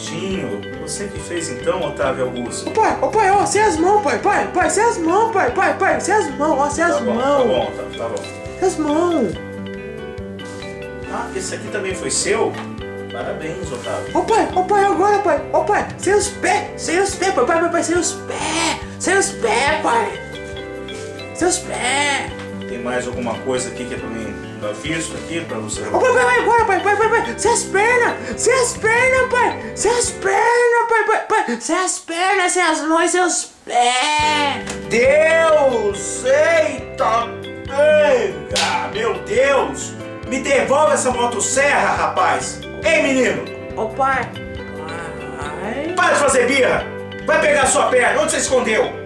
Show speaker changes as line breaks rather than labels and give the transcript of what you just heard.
bonitinho. Você que fez então, Otávio Augusto?
Ô pai, ó, sem as mãos, pai, sem as mãos, pai, sem as mãos, ó, sem as
Tá bom,
mãos.
tá bom.
Sem as mãos.
Ah, esse aqui também foi seu? Parabéns, Otávio.
Ô pai, agora, pai, sem os pés, pai, sem os pés, pai. Sem os pés.
Tem mais alguma coisa aqui que é pra mim dar visto aqui pra você?
Ô pai, agora, pai, sem as pernas, pai, sem as pernas, pai, sem as pernas, sem as mãos, sem os pés.
Deus! Eita! Pega! Meu Deus! Me devolve essa motosserra, rapaz! Ei, menino!
Ô pai.
Para de fazer birra! Vai pegar sua perna! Onde você escondeu?